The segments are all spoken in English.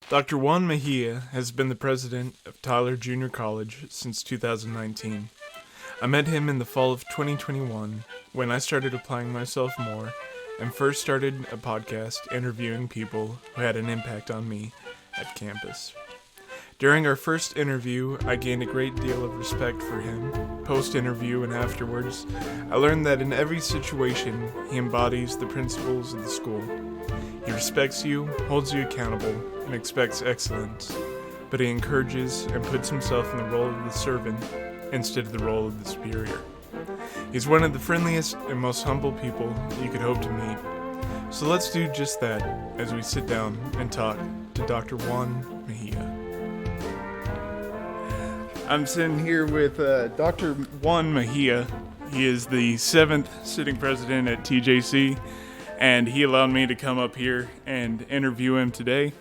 Dr. Juan Mejia has been the president of Tyler Junior College since 2019. I met him in the fall of 2021 when I started applying myself more and first started a podcast interviewing people who had an impact on me at campus. During our first interview, I gained a great deal of respect for him. Post-interview and afterwards, I learned that in every situation, he embodies the principles of the school. He respects you, holds you accountable, and expects excellence, but he encourages and puts himself in the role of the servant instead of the role of the superior. He's one of the friendliest and most humble people you could hope to meet. So let's do just that as we sit down and talk to Dr. Juan Mejia. I'm sitting here with Dr. Juan Mejia. He is the 7th sitting president at TJC, and he allowed me to come up here and interview him today.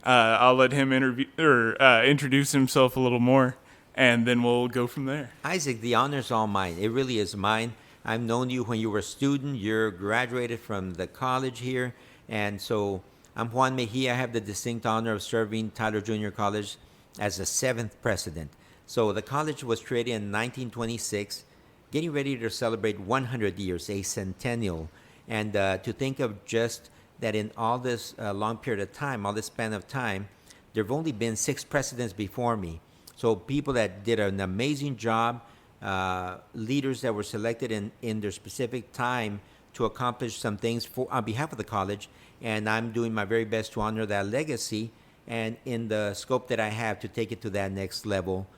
I'll let him introduce himself a little more, and then we'll go from there. Isaac, the honor's all mine. It really is mine. I've known you when you were a student. You're graduated from the college here. And so I'm Juan Mejia. I have the distinct honor of serving Tyler Junior College as the 7th president. So the college was created in 1926, getting ready to celebrate 100 years, a centennial. And to think of just that in all this long period of time, all this span of time, there have only been 6 presidents before me. So people that did an amazing job, leaders that were selected in their specific time to accomplish some things on behalf of the college. And I'm doing my very best to honor that legacy and in the scope that I have to take it to that next level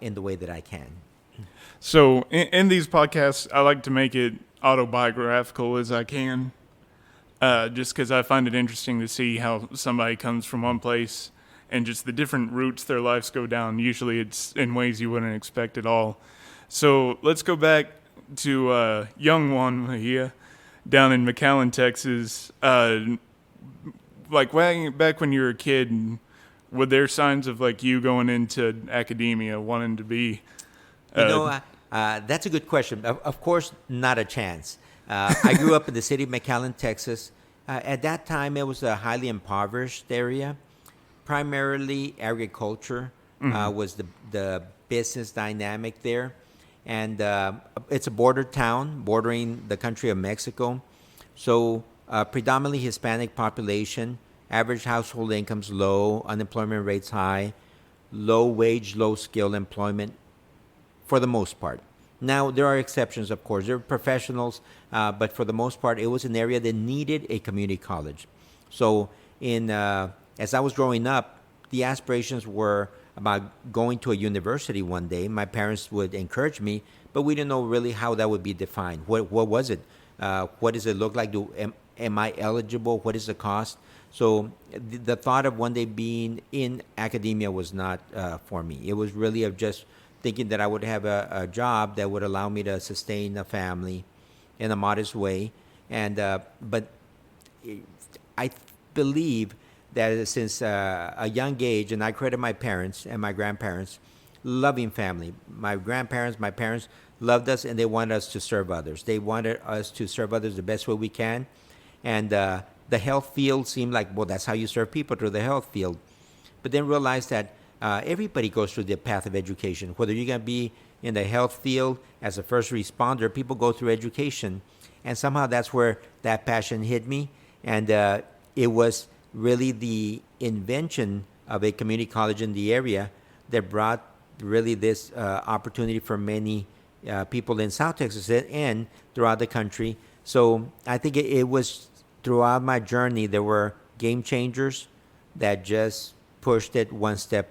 in the way that I can. So in these podcasts, I like to make it autobiographical as I can, just because I find it interesting to see how somebody comes from one place and just the different routes their lives go down. Usually it's in ways you wouldn't expect at all. So let's go back to young Juan Mejia down in McAllen, Texas. Like back when you were a kid, were there signs of like you going into academia, wanting to be? That's a good question. Of course, not a chance. I grew up in the city of McAllen, Texas. At that time, it was a highly impoverished area. Primarily agriculture was the business dynamic there. And it's a border town bordering the country of Mexico. So predominantly Hispanic population, average household incomes low, unemployment rates high, low wage, low skill employment for the most part. Now, there are exceptions, of course. There are professionals, but for the most part, it was an area that needed a community college. So as I was growing up, the aspirations were about going to a university one day. My parents would encourage me, but we didn't know really how that would be defined. What was it? What does it look like? Am I eligible? What is the cost? So the thought of one day being in academia was not for me. It was really of just thinking that I would have a job that would allow me to sustain a family in a modest way. And but I believe that since a young age, and I credit my parents and my grandparents, loving family. My grandparents, my parents loved us, and they wanted us to serve others. They wanted us to serve others the best way we can. And the health field seemed like, well, that's how you serve people, through the health field. But then realized that everybody goes through the path of education. Whether you're going to be in the health field as a first responder, people go through education. And somehow that's where that passion hit me. And it was really the invention of a community college in the area that brought really this opportunity for many people in South Texas and throughout the country. So I think it was throughout my journey, there were game changers that just pushed it one step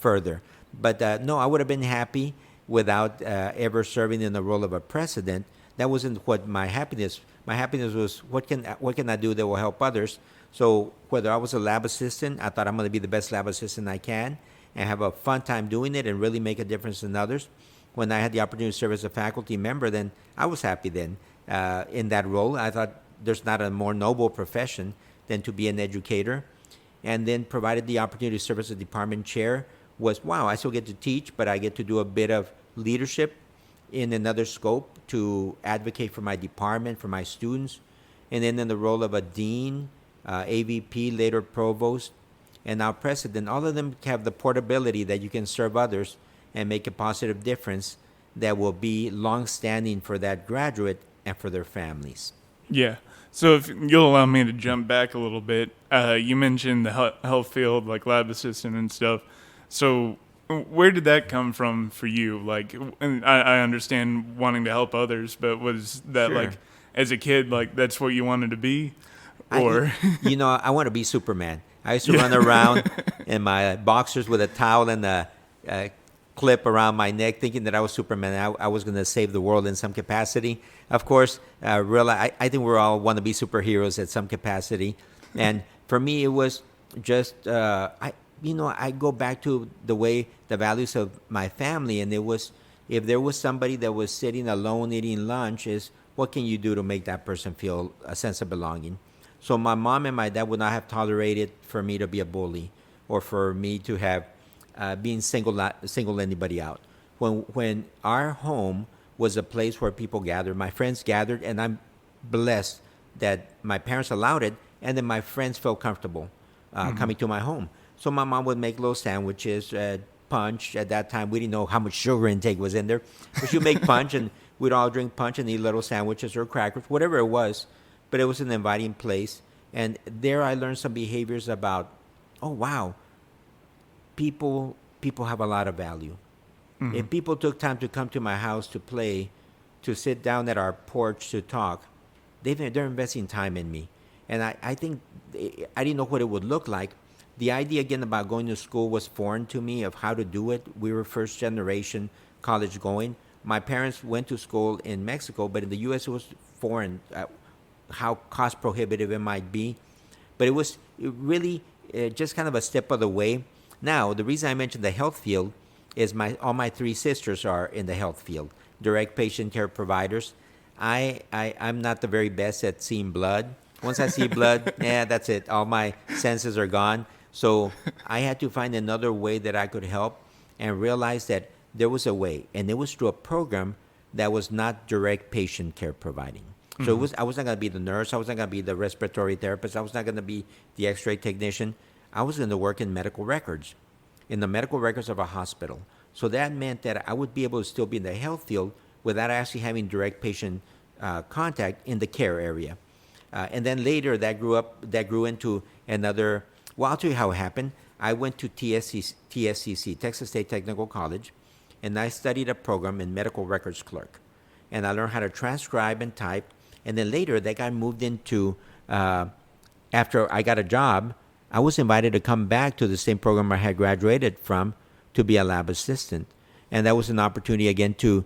further. But no, I would have been happy without ever serving in the role of a president. That wasn't what my happiness. My happiness was what can I do that will help others. So whether I was a lab assistant, I thought I'm going to be the best lab assistant I can and have a fun time doing it and really make a difference in others. When I had the opportunity to serve as a faculty member, then I was happy then in that role. I thought there's not a more noble profession than to be an educator. And then provided the opportunity to serve as a department chair was, wow, I still get to teach, but I get to do a bit of leadership in another scope to advocate for my department, for my students. And then in the role of a dean, AVP, later provost, and now president, all of them have the portability that you can serve others and make a positive difference that will be long-standing for that graduate and for their families. Yeah. So if you'll allow me to jump back a little bit, you mentioned the health field, like lab assistant and stuff. So where did that come from for you? Like, and I understand wanting to help others, but was that Sure. like, as a kid, like that's what you wanted to be? Or, I want to be Superman. I used to run around in my boxers with a towel and a clip around my neck, thinking that I was Superman. I was going to save the world in some capacity. Of course, I think we all want to be superheroes at some capacity. And for me, it was just, I go back to the values of my family. And it was, if there was somebody that was sitting alone eating lunch, is what can you do to make that person feel a sense of belonging? So my mom and my dad would not have tolerated for me to be a bully or for me to have being single anybody out. When our home was a place where people gathered, my friends gathered, and I'm blessed that my parents allowed it, and then my friends felt comfortable coming to my home. So my mom would make little sandwiches, punch. At that time, we didn't know how much sugar intake was in there, but she'd make punch, and we'd all drink punch and eat little sandwiches or crackers, whatever it was. But it was an inviting place, and there I learned some behaviors about, oh wow, people have a lot of value. Mm-hmm. If people took time to come to my house to play, to sit down at our porch to talk, they're investing time in me. And I think I didn't know what it would look like. The idea again about going to school was foreign to me of how to do it. We were first generation college going. My parents went to school in Mexico, but in the U.S. it was foreign, how cost prohibitive it might be. But it was really just kind of a step of the way. Now, the reason I mentioned the health field is all my three sisters are in the health field, direct patient care providers. I'm not the very best at seeing blood. Once I see blood, that's it. All my senses are gone. So I had to find another way that I could help and realize that there was a way. And it was through a program that was not direct patient care providing. So I was not going to be the nurse. I was not going to be the respiratory therapist. I was not going to be the x-ray technician. I was going to work in medical records, in the medical records of a hospital. So that meant that I would be able to still be in the health field without actually having direct patient contact in the care area. And then later that grew into another, well, I'll tell you how it happened. I went to TSCC, Texas State Technical College, and I studied a program in medical records clerk. And I learned how to transcribe and type. And then later that got moved into, after I got a job, I was invited to come back to the same program I had graduated from to be a lab assistant. And that was an opportunity again to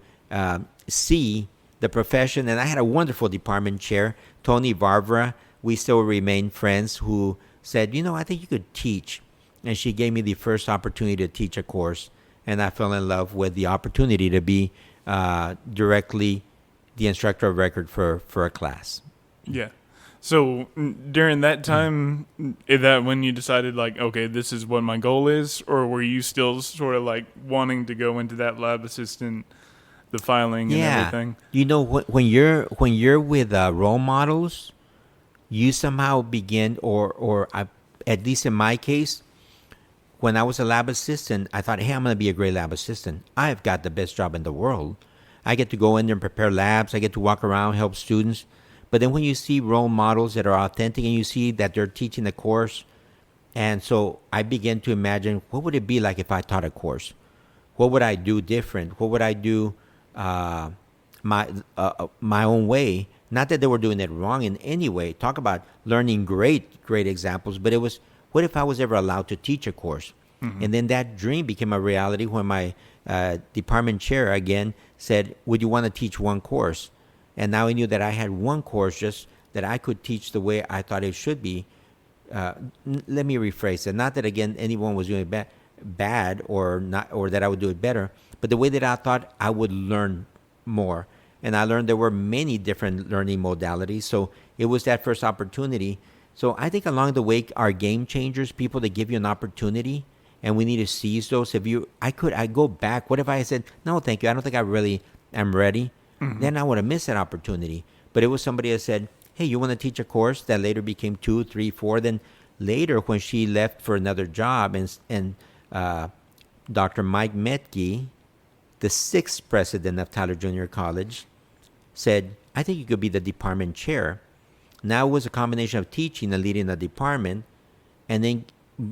see the profession. And I had a wonderful department chair, Tony Varvara. We still remain friends, who said, I think you could teach. And she gave me the first opportunity to teach a course. And I fell in love with the opportunity to be directly the instructor of record for a class. Yeah. So during that time, is that when you decided, like, okay, this is what my goal is? Or were you still sort of like wanting to go into that lab assistant, the filing and everything? When you're with role models, you somehow begin, or at least in my case, when I was a lab assistant, I thought, hey, I'm going to be a great lab assistant. I've got the best job in the world. I get to go in there and prepare labs. I get to walk around, help students. But then when you see role models that are authentic and you see that they're teaching a course, and so I began to imagine, what would it be like if I taught a course? What would I do different? What would I do my own way? Not that they were doing it wrong in any way. Talk about learning great examples. But it was, what if I was ever allowed to teach a course? Mm-hmm. And then that dream became a reality when my department chair again said, would you want to teach one course? And now I knew that I had one course just that I could teach the way I thought it should be. Let me rephrase it. Not that, again, anyone was doing it bad or not, or that I would do it better, but the way that I thought I would learn more. And I learned there were many different learning modalities. So it was that first opportunity. So I think along the way are game changers, people that give you an opportunity, and we need to seize those. I go back. What if I said, no, thank you, I don't think I really am ready? Mm-hmm. Then I would have missed that opportunity. But it was somebody that said, hey, you want to teach a course that later became 2, 3, 4? Then Later, when she left for another job, and Dr. Mike Metke, the sixth president of Tyler Junior College, said, I think you could be the department chair. Now it was a combination of teaching and leading a department and then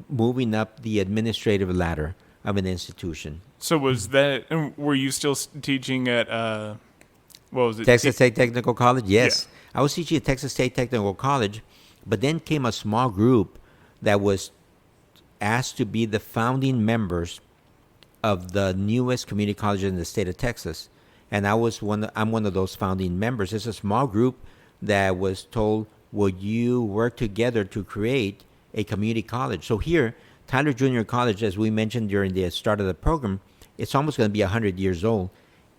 moving up the administrative ladder of an institution. So was that, and were you still teaching at, what was it? Texas State Technical College? Yes. Yeah. I was teaching at Texas State Technical College, but then came a small group that was asked to be the founding members of the newest community college in the state of Texas. And I'm one of those founding members. It's a small group that was told, would you work together to create a community college? So here, Tyler Junior College, as we mentioned during the start of the program, it's almost going to be 100 years old.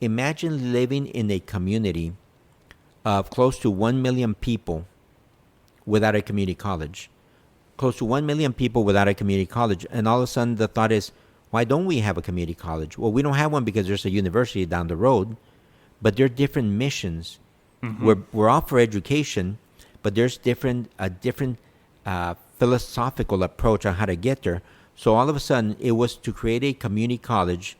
Imagine living in a community of close to 1 million people without a community college. Close to 1 million people without a community college. And all of a sudden the thought is, why don't we have a community college? Well, we don't have one because there's a university down the road, but there are different missions. Mm-hmm. We're all for education, but there's a different philosophical approach on how to get there. So all of a sudden, it was to create a community college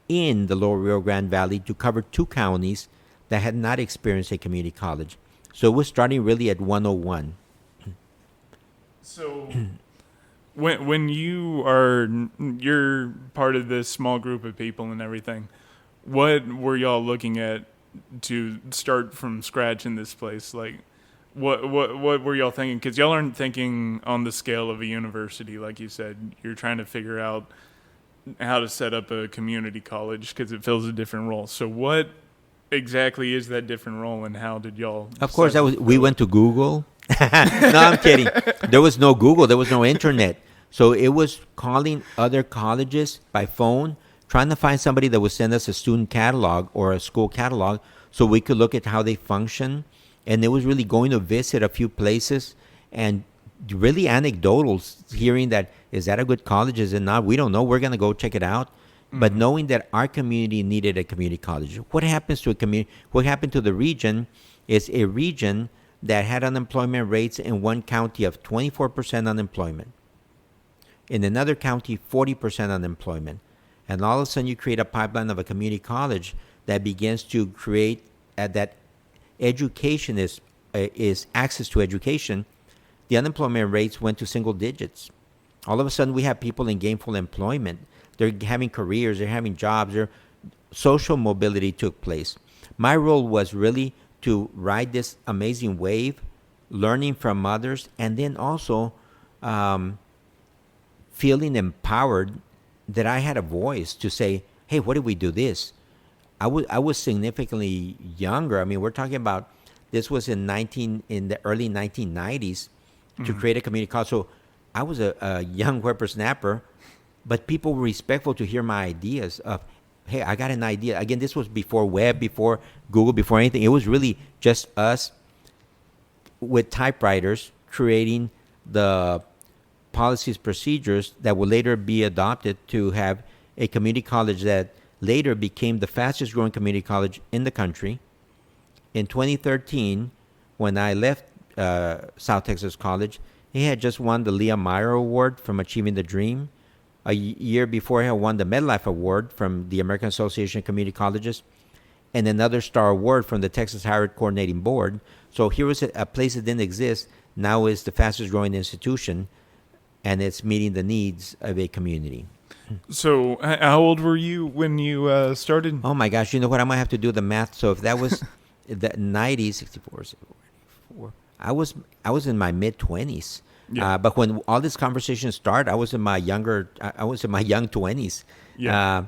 in the Lower Rio Grande Valley to cover 2 counties that had not experienced a community college. So it was starting really at 101. So when you're part of this small group of people and everything, what were y'all looking at to start from scratch in this place? Like, what were y'all thinking? Because y'all aren't thinking on the scale of a university, like you said. You're trying to figure out how to set up a community college because it fills a different role. So what exactly is that different role, and how did y'all? Of course, we went to Google. No, I'm kidding. There was no Google. There was no internet. So it was calling other colleges by phone, trying to find somebody that would send us a student catalog or a school catalog so we could look at how they function. And it was really going to visit a few places and really anecdotal, hearing that, is that a good college? Is it not? We don't know. We're going to go check it out. Mm-hmm. But knowing that our community needed a community college. What happens to a community? What happened to the region is a region that had unemployment rates in one county of 24% unemployment. In another county, 40% unemployment. And all of a sudden you create a pipeline of a community college that begins to create that education is access to education. The unemployment rates went to single digits. All of a sudden we have people in gainful employment. They're having careers, they're having jobs, their social mobility took place. My role was really to ride this amazing wave, learning from others, and then also feeling empowered that I had a voice to say, hey, what if we do this? I was significantly younger. I mean, we're talking about, this was in the early 1990s to create a community college. So I was a young whippersnapper, but people were respectful to hear my ideas of, hey, I got an idea. Again, this was before web, before Google, before anything. It was really just us with typewriters creating the policies, procedures that would later be adopted to have a community college that later became the fastest growing community college in the country. In 2013, when I left South Texas College, he had just won the Leah Meyer Award from Achieving the Dream. A year before, he had won the MedLife Award from the American Association of Community Colleges, and another star award from the Texas Higher Ed Coordinating Board. So here was a place that didn't exist, now is the fastest growing institution, and it's meeting the needs of a community. So how old were you when you started? Oh my gosh, you know what? I might have to do the math. So if that was the 90s, 64, 74, I was in my mid-20s. Yeah. But when all this conversation started, I was in my young 20s. Yeah.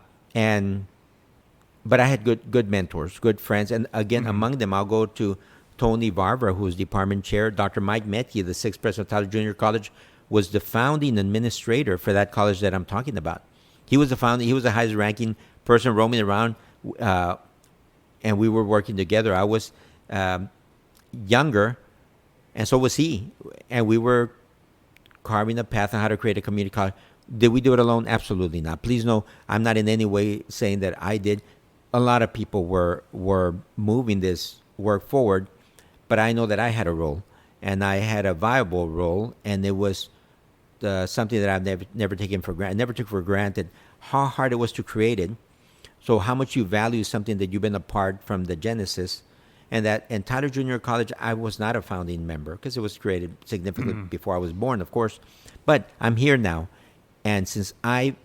But I had good mentors, good friends. And again, among them, I'll go to Tony Varver, who's department chair. Dr. Mike Mejia, the sixth president of Tyler Junior College, was the founding administrator for that college that I'm talking about. He was the highest ranking person roaming around, and we were working together. I was younger, and so was he. And we were carving a path on how to create a community college. Did we do it alone? Absolutely not. Please know, I'm not in any way saying that I did. A lot of people were moving this work forward, but I know that I had a role, and I had a viable role, and it was something that I've never taken for granted. Never took for granted how hard it was to create it. So how much you value something that you've been a part from the genesis, and that in Tyler Junior College, I was not a founding member because it was created significantly before I was born, of course. But I'm here now, and since I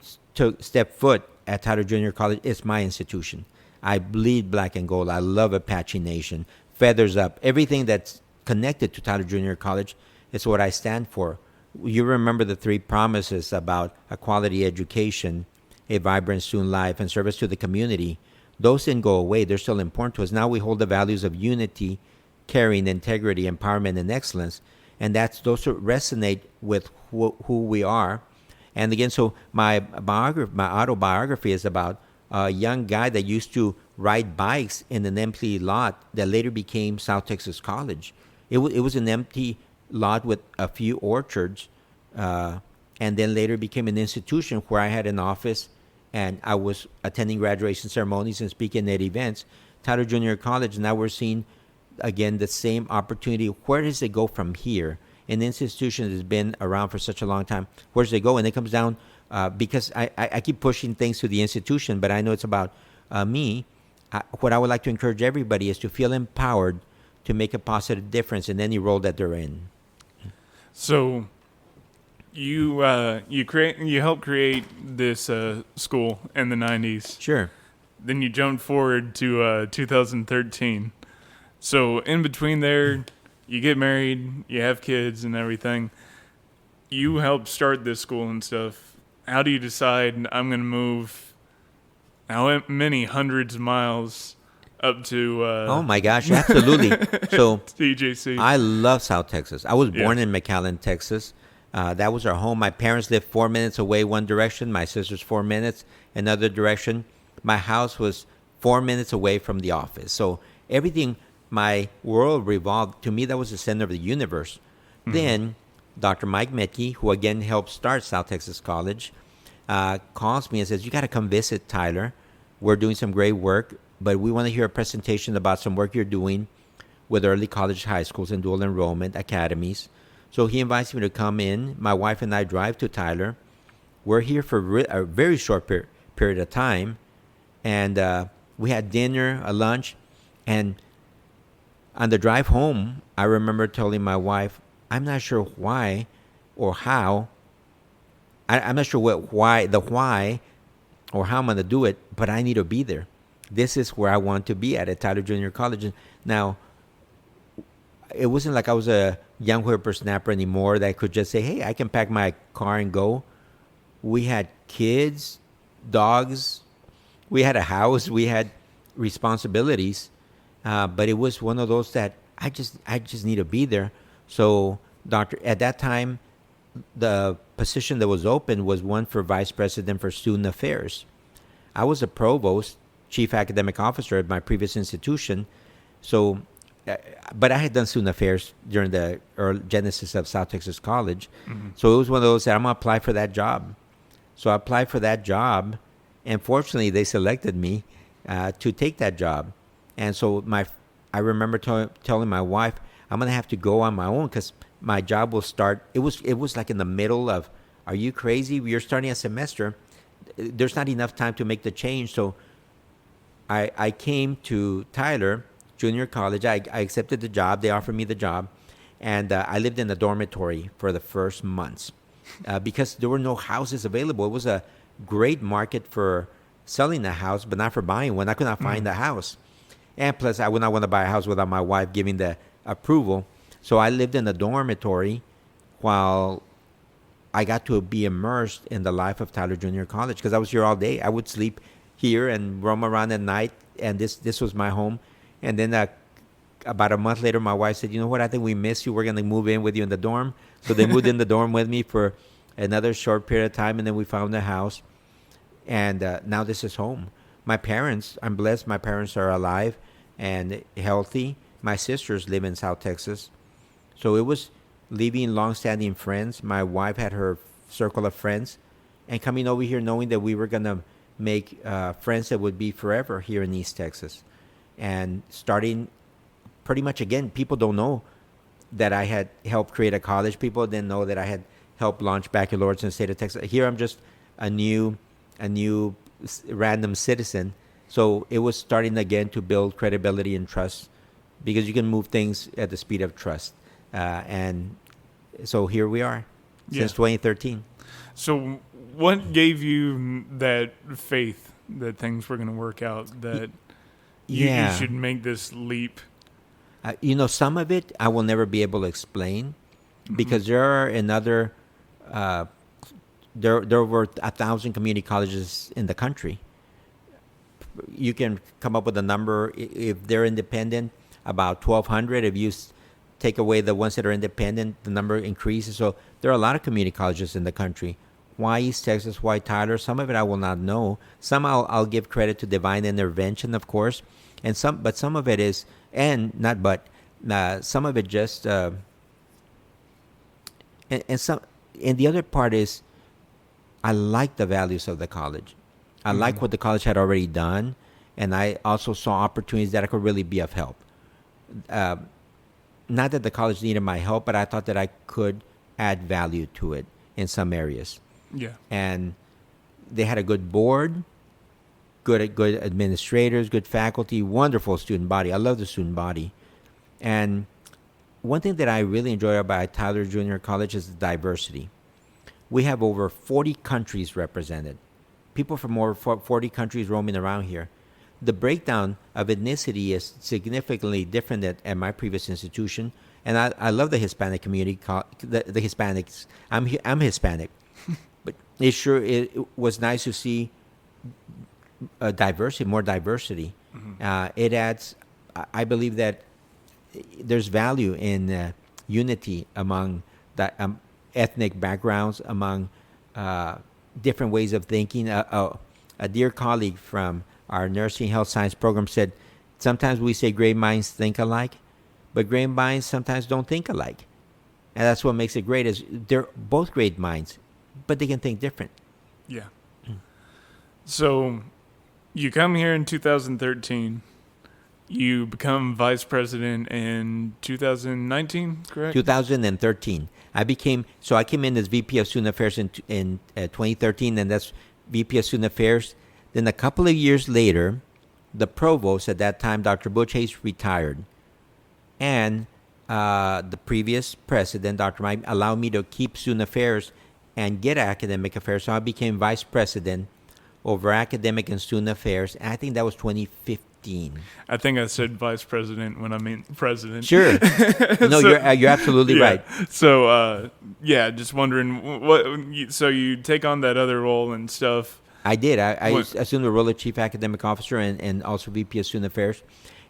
stepped foot at Tyler Junior College, it's my institution. I bleed black and gold. I love Apache Nation, feathers up, everything that's connected to Tyler Junior College is what I stand for. You remember the 3 promises about a quality education, a vibrant student life, and service to the community. Those didn't go away. They're still important to us. Now we hold the values of unity, caring, integrity, empowerment, and excellence. And those resonate with who we are. And again, so my autobiography is about a young guy that used to ride bikes in an empty lot that later became South Texas College. It was an empty lot with a few orchards, and then later became an institution where I had an office, and I was attending graduation ceremonies and speaking at events. Tyler Junior College, now we're seeing, again, the same opportunity. Where does it go from here? An institution that has been around for such a long time, where does it go? And it comes down, because I keep pushing things to the institution, but I know it's about me. What I would like to encourage everybody is to feel empowered to make a positive difference in any role that they're in. So you helped create this school in the 90s. Sure. Then you jumped forward to 2013. So in between there, you get married, you have kids and everything. You helped start this school and stuff. How do you decide I'm going to move how many hundreds of miles up to oh my gosh, absolutely. So TJC? I love South Texas. I was born in McAllen, Texas. That was our home. My parents lived 4 minutes away one direction. My sister's 4 minutes another direction. My house was 4 minutes away from the office. So everything, my world revolved. To me, that was the center of the universe. Mm-hmm. Then Dr. Mike Metke, who again helped start South Texas College, calls me and says, you got to come visit, Tyler. We're doing some great work, but we want to hear a presentation about some work you're doing with early college, high schools, and dual enrollment academies. So he invites me to come in. My wife and I drive to Tyler. We're here for a very short period of time. And we had dinner, a lunch. And on the drive home, I remember telling my wife, I'm not sure why or how. I'm not sure why or how I'm going to do it, but I need to be there. This is where I want to be at Tyler Junior College. Now, it wasn't like I was a young whippersnapper anymore that I could just say, hey, I can pack my car and go. We had kids, dogs. We had a house. We had responsibilities. But it was one of those that I just need to be there. So, at that time, the position that was open was one for vice president for student affairs. I was a provost, chief academic officer at my previous institution. So, but I had done student affairs during the early genesis of South Texas College. Mm-hmm. So it was one of those that I'm going to apply for that job. So I applied for that job, and fortunately they selected me to take that job. And so I remember telling my wife, I'm going to have to go on my own because my job will start. It was like in the middle of, are you crazy? You're starting a semester. There's not enough time to make the change. So I came to Tyler Junior College. I accepted the job. They offered me the job. And I lived in a dormitory for the first months because there were no houses available. It was a great market for selling a house, but not for buying one. I could not find a house. And plus, I would not want to buy a house without my wife giving the approval. So I lived in a dormitory while I got to be immersed in the life of Tyler Junior College because I was here all day. I would sleep here and roam around at night, and this was my home. And then about a month later, my wife said, you know what, I think we miss you. We're going to move in with you in the dorm. So they moved in the dorm with me for another short period of time, and then we found a house. And now this is home. My parents, I'm blessed. My parents are alive and healthy. My sisters live in South Texas. So it was leaving long-standing friends. My wife had her circle of friends and coming over here knowing that we were going to make friends that would be forever here in East Texas. And starting pretty much again, people don't know that I had helped create a college. People didn't know that I had helped launch baccalaureates in the state of Texas. Here I'm just a new random citizen. So it was starting again to build credibility and trust, because you can move things at the speed of trust. And so here we are since 2013. So what gave you that faith that things were going to work out, that you should make this leap? Some of it I will never be able to explain, because there are another, there are over 1,000 community colleges in the country. You can come up with a number, if they're independent, about 1,200. If you take away the ones that are independent, the number increases. So there are a lot of community colleges in the country. Why East Texas? Why Tyler? Some of it I will not know. Some I'll give credit to divine intervention, of course, and some of it is, some of it just, and the other part is, I like the values of the college. I like what the college had already done, and I also saw opportunities that I could really be of help. Not that the college needed my help, but I thought that I could add value to it in some areas. Yeah. And they had a good board, good administrators, good faculty, wonderful student body. I love the student body. And one thing that I really enjoy about Tyler Junior College is the diversity. We have over 40 countries represented. People from over 40 countries roaming around here. The breakdown of ethnicity is significantly different at my previous institution, and I love the Hispanic community, the Hispanics. I'm Hispanic, but it was nice to see more diversity. It adds. I believe that there's value in unity among the ethnic backgrounds, among different ways of thinking. A dear colleague from our nursing health science program said, sometimes we say great minds think alike, but great minds sometimes don't think alike. And that's what makes it great, is they're both great minds, but they can think different. Yeah. So you come here in 2013. You become vice president in 2019, correct? 2013. I came in as VP of Student Affairs in 2013, and that's VP of Student Affairs. Then a couple of years later, the provost at that time, Dr. Butch Hayes, retired. And the previous president, Dr. Mike, allowed me to keep Student Affairs and get Academic Affairs. So I became vice president over Academic and Student Affairs. And I think that was 2015. I think I said vice president when I meant president. Sure. No, so, you're absolutely right. So, just wondering, so you take on that other role and stuff. I did. I assumed the role of Chief Academic Officer and also VP of Student Affairs.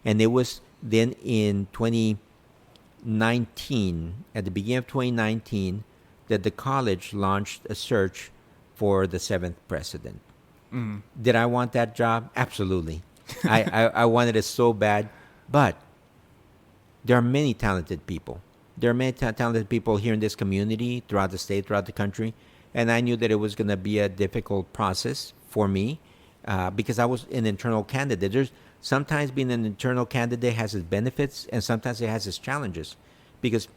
And it was then in 2019, at the beginning of 2019, that the college launched a search for the 7th president. Did I want that job? Absolutely. I wanted it so bad. But there are many talented people. There are many talented people here in this community, throughout the state, throughout the country. And I knew that it was going to be a difficult process for me because I was an internal candidate. Sometimes being an internal candidate has its benefits, and sometimes it has its challenges. Because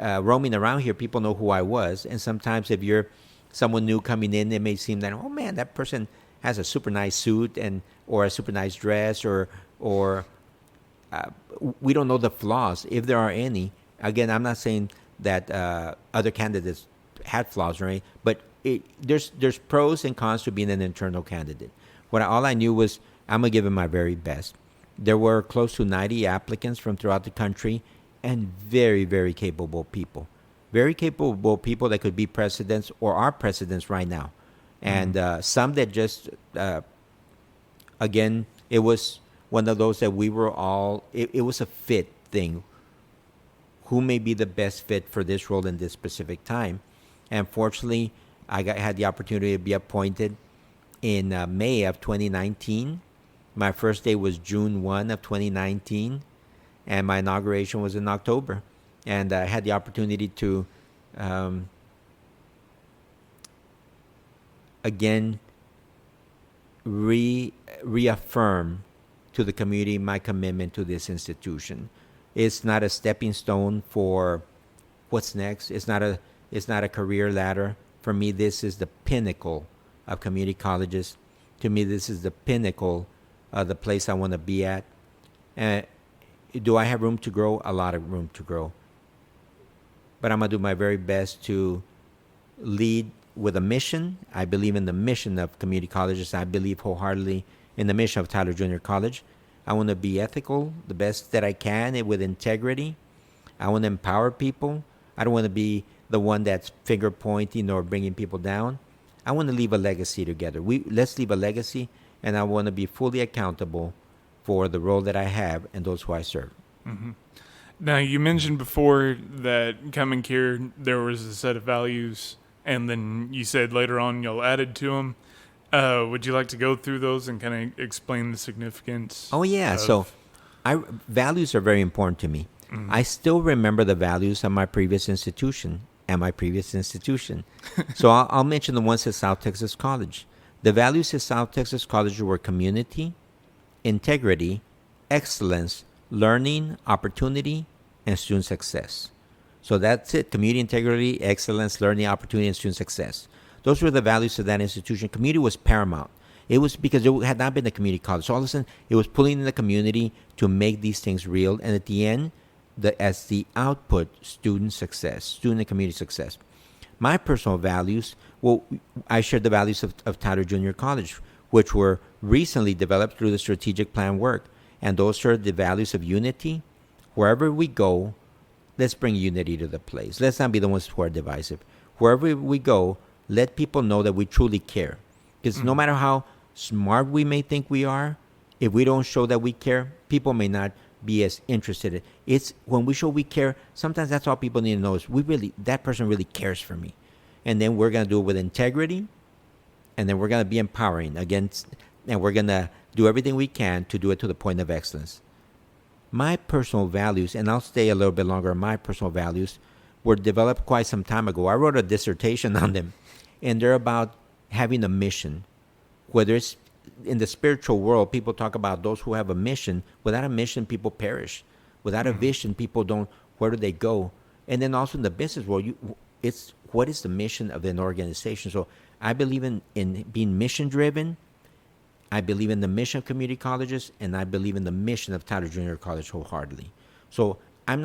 roaming around here, people know who I was. And sometimes if you're someone new coming in, it may seem that, oh man, that person has a super nice suit or a super nice dress, or we don't know the flaws, if there are any. Again, I'm not saying that other candidates had flaws or anything, but there's pros and cons to being an internal candidate. All I knew was I'm going to give it my very best. There were close to 90 applicants from throughout the country, and very, very capable people. Very capable people that could be presidents or are presidents right now. And some that just, again, it was one of those that we were all, it was a fit thing. Who may be the best fit for this role in this specific time? And fortunately, I had the opportunity to be appointed in May of 2019. My first day was June 1 of 2019, and my inauguration was in October. And I had the opportunity to, again, reaffirm to the community my commitment to this institution. It's not a stepping stone for what's next. It's not It's not a career ladder. For me, this is the pinnacle of community colleges. To me, this is the pinnacle of the place I want to be at. And do I have room to grow? A lot of room to grow. But I'm going to do my very best to lead with a mission. I believe in the mission of community colleges. I believe wholeheartedly in the mission of Tyler Junior College. I want to be ethical, the best that I can, and with integrity. I want to empower people. I don't want to be the one that's finger pointing or bringing people down. I want to leave a legacy together. Let's leave a legacy, and I want to be fully accountable for the role that I have and those who I serve. Mm-hmm. Now, you mentioned before that coming here, there was a set of values, and then you said later on you'll added to them. Would you like to go through those and kind of explain the significance? Oh, yeah. So values are very important to me. Mm-hmm. I still remember the values of my previous institution So I'll mention the ones at South Texas College. The values at South Texas College were community, integrity, excellence, learning, opportunity, and student success. So that's it. Community, integrity, excellence, learning, opportunity, and student success. Those were the values of that institution. Community was paramount. It was because it had not been a community college. So all of a sudden, it was pulling in the community to make these things real. And at the end, as the output, student success, student and community success. My personal values, well, I shared the values of Tyler Junior College, which were recently developed through the strategic plan work. And those are the values of unity. Wherever we go, let's bring unity to the place. Let's not be the ones who are divisive. Wherever we go, let people know that we truly care. Because no matter how smart we may think we are, if we don't show that we care, people may not be as interested. It's when we show we care, sometimes that's all people need to know is that person really cares for me. And then we're going to do it with integrity, and then we're going to be empowering against, and we're going to do everything we can to do it to the point of excellence. My personal values, and I'll stay a little bit longer, my personal values were developed quite some time ago. I wrote a dissertation on them, and they're about having a mission. Whether it's in the spiritual world, people talk about those who have a mission. Without a mission, people perish. Without a vision, people don't, where do they go? And then also in the business world, it's what is the mission of an organization? So I believe in being mission-driven. I believe in the mission of community colleges, and I believe in the mission of Tyler Junior College wholeheartedly. So I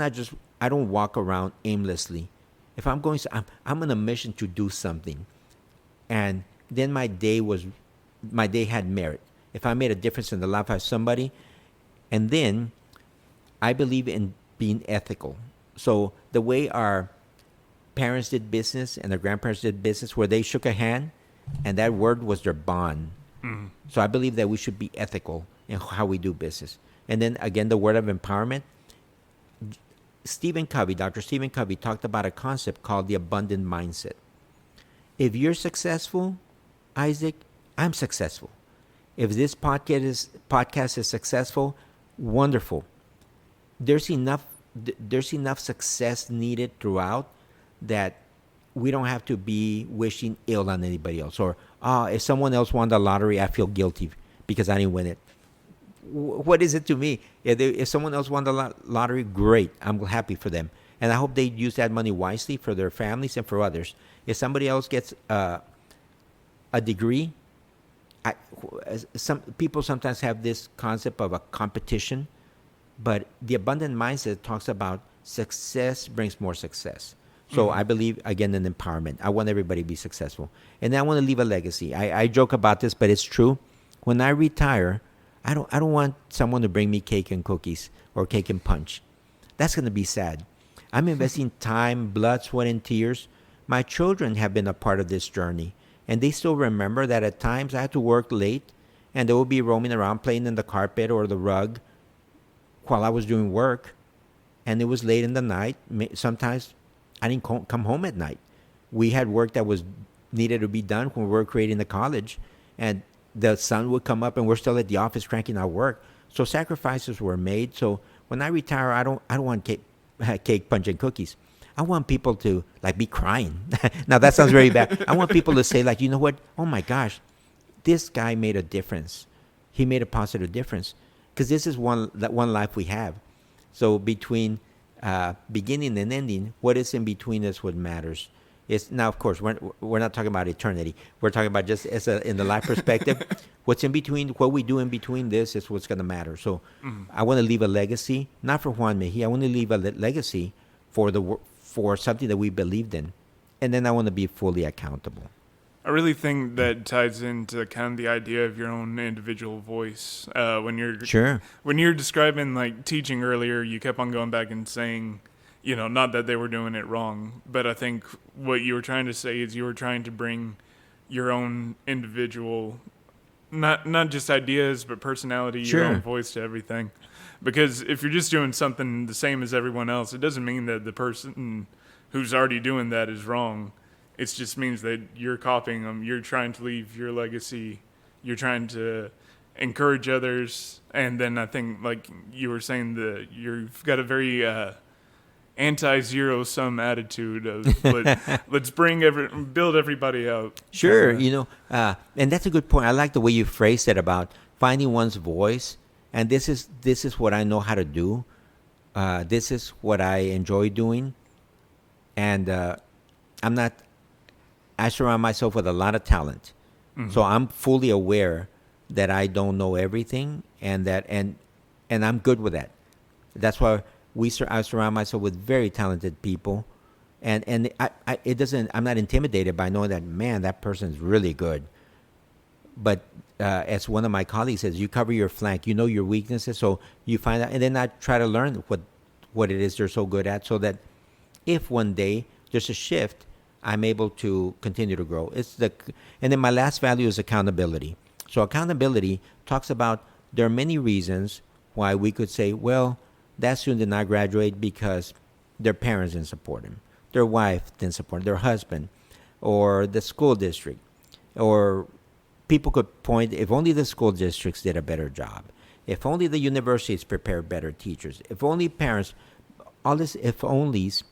don't walk around aimlessly. If I'm going, I'm on a mission to do something. And then my day had merit. If I made a difference in the life of somebody, and then I believe in being ethical. So the way our parents did business and their grandparents did business, where they shook a hand, and that word was their bond. Mm-hmm. So I believe that we should be ethical in how we do business. And then again, the word of empowerment. Dr. Stephen Covey talked about a concept called the abundant mindset. If you're successful, Isaac, I'm successful. If this podcast is successful, wonderful. There's enough success needed throughout that we don't have to be wishing ill on anybody else. Or, if someone else won the lottery, I feel guilty because I didn't win it. What is it to me? If someone else won the lottery, great. I'm happy for them. And I hope they use that money wisely for their families and for others. If somebody else gets a degree, some people sometimes have this concept of a competition, but the abundant mindset talks about success brings more success. So I believe, again, in empowerment. I want everybody to be successful. And then I want to leave a legacy. I joke about this, but it's true. When I retire, I don't want someone to bring me cake and cookies or cake and punch. That's going to be sad. I'm investing time, blood, sweat, and tears. My children have been a part of this journey, and they still remember that at times I had to work late, and they will be roaming around playing in the carpet or the rug while I was doing work, and it was late in the night. Sometimes I didn't come home at night. We had work that was needed to be done when we were creating the college, and the sun would come up and we're still at the office cranking out work. So sacrifices were made. So when I retire, I don't want cake, punch, and cookies. I want people to be crying. Now that sounds very bad. I want people to say you know what? Oh my gosh, this guy made a difference. He made a positive difference, because this is one life we have. So between beginning and ending, what is in between is what matters. It's now, of course, we're not talking about eternity. We're talking about just in the life perspective. What's in between, what we do in between this is what's going to matter. So I want to leave a legacy, not for Juan Mejia. I want to leave a legacy for something that we believed in. And then I want to be fully accountable. I really think that ties into kind of the idea of your own individual voice. When you're describing like teaching earlier, you kept on going back and saying, not that they were doing it wrong, but I think what you were trying to say is you were trying to bring your own individual, not just ideas, but personality, your own voice to everything. Because if you're just doing something the same as everyone else, it doesn't mean that the person who's already doing that is wrong. It just means that you're copying them. You're trying to leave your legacy. You're trying to encourage others. And then I think, like you were saying, you've got a very anti-zero-sum attitude of let's build everybody up. Sure, and that's a good point. I like the way you phrased it about finding one's voice. And this is what I know how to do. This is what I enjoy doing. And I surround myself with a lot of talent. Mm-hmm. So I'm fully aware that I don't know everything, and I'm good with that. That's why I surround myself with very talented people, and I'm not intimidated by knowing that, man, that person is really good. But as one of my colleagues says, you cover your flank, you know your weaknesses, so you find out, and then I try to learn what it is they're so good at, so that if one day there's a shift, I'm able to continue to grow. And then my last value is accountability. So accountability talks about there are many reasons why we could say, well, that student did not graduate because their parents didn't support him, their wife didn't support him, their husband, or the school district. Or people could point, if only the school districts did a better job, if only the universities prepared better teachers, if only parents, all this if onlys,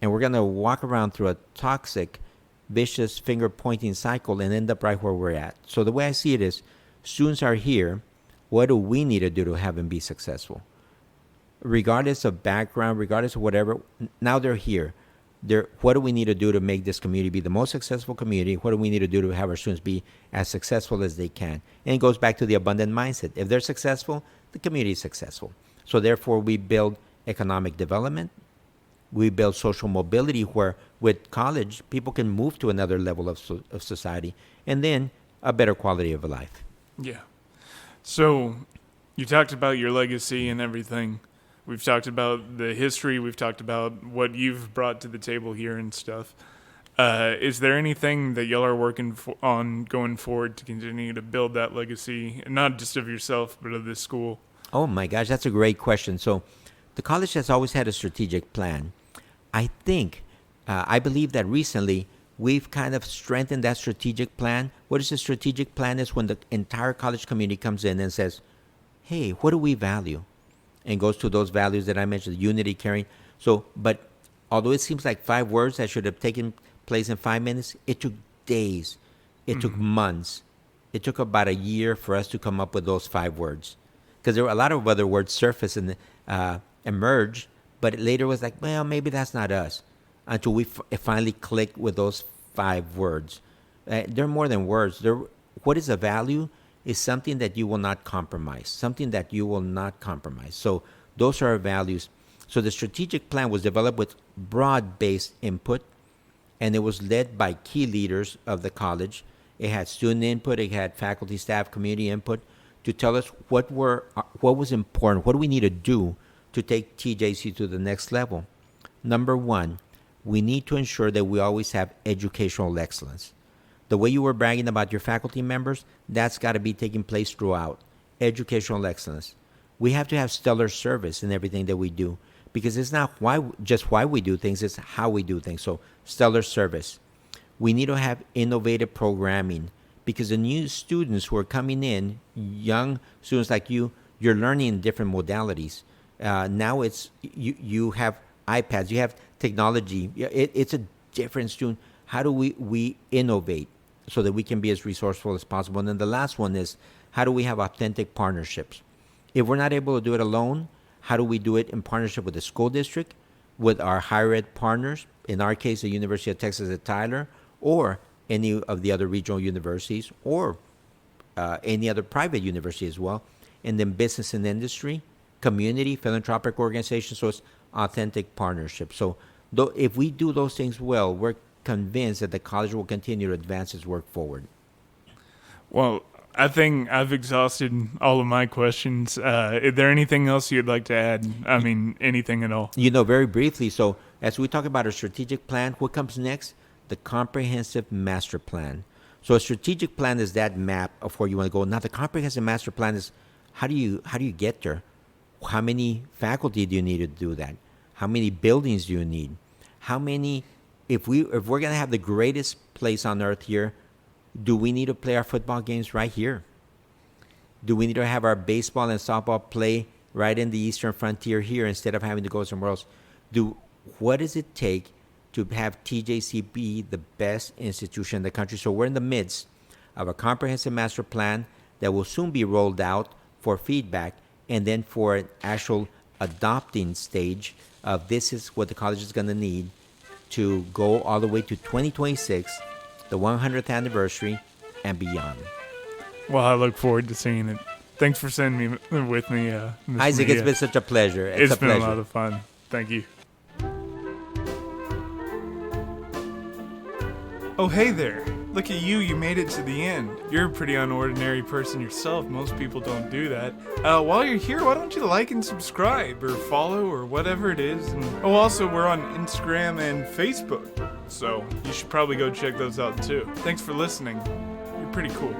and we're going to walk around through a toxic, vicious finger-pointing cycle and end up right where we're at. So the way I see it is, students are here. What do we need to do to have them be successful? Regardless of background, regardless of whatever, now they're here. What do we need to do to make this community be the most successful community? What do we need to do to have our students be as successful as they can? And it goes back to the abundant mindset. If they're successful, the community is successful. So therefore, we build economic development. We build social mobility where with college, people can move to another level of society, and then a better quality of life. Yeah. So you talked about your legacy and everything. We've talked about the history. We've talked about what you've brought to the table here and stuff. Is there anything that y'all are working on going forward to continue to build that legacy, not just of yourself, but of this school? Oh, my gosh, that's a great question. So the college has always had a strategic plan. I believe that recently we've kind of strengthened that strategic plan. What is a strategic plan? Is when the entire college community comes in and says, hey, what do we value? And goes to those values that I mentioned, unity, caring. So, but although it seems like 5 words that should have taken place in 5 minutes, it took days. It took months. It took about a year for us to come up with those 5 words. Because there were a lot of other words surface and emerge, but it later was like, well, maybe that's not us. Until we finally clicked with those 5 words. They're more than words. What is a value is something that you will not compromise. Something that you will not compromise. So those are our values. So the strategic plan was developed with broad-based input, and it was led by key leaders of the college. It had student input. It had faculty, staff, community input to tell us what was important. What do we need to do to take TJC to the next level? Number 1, we need to ensure that we always have educational excellence. The way you were bragging about your faculty members, that's got to be taking place throughout. Educational excellence. We have to have stellar service in everything that we do, because it's not just why we do things, it's how we do things. So stellar service. We need to have innovative programming, because the new students who are coming in, young students like you, you're learning in different modalities. Now it's you have iPads, you have technology. It's a different student. How do we innovate so that we can be as resourceful as possible? And then the last one is, how do we have authentic partnerships? If we're not able to do it alone, how do we do it in partnership with the school district, with our higher ed partners, in our case, the University of Texas at Tyler, or any of the other regional universities, or any other private university as well. And then business and industry, community, philanthropic organizations. So it's authentic partnership. So if we do those things well, we're convinced that the college will continue to advance its work forward. Well, I think I've exhausted all of my questions. Is there anything else you'd like to add? I mean, anything at all? Very briefly, so as we talk about a strategic plan, what comes next? The comprehensive master plan. So a strategic plan is that map of where you want to go. Now the comprehensive master plan is how do you get there? How many faculty do you need to do that? How many buildings do you need? How many, if we're going to have the greatest place on earth here, do we need to play our football games right here? Do we need to have our baseball and softball play right in the eastern frontier here instead of having to go somewhere else? What does it take to have TJC be the best institution in the country? So we're in the midst of a comprehensive master plan that will soon be rolled out for feedback, and then for an actual adopting stage of this is what the college is going to need to go all the way to 2026, the 100th anniversary, and beyond. Well, I look forward to seeing it. Thanks for sending me with me, Ms. Isaac, Mejia. it's been such a pleasure. It's a been pleasure. a lot of fun. Thank you. Oh, hey there. Look at you. You made it to the end. You're a pretty unordinary person yourself. Most people don't do that. While you're here, why don't you like and subscribe or follow or whatever it is? And also, we're on Instagram and Facebook. So you should probably go check those out too. Thanks for listening. You're pretty cool.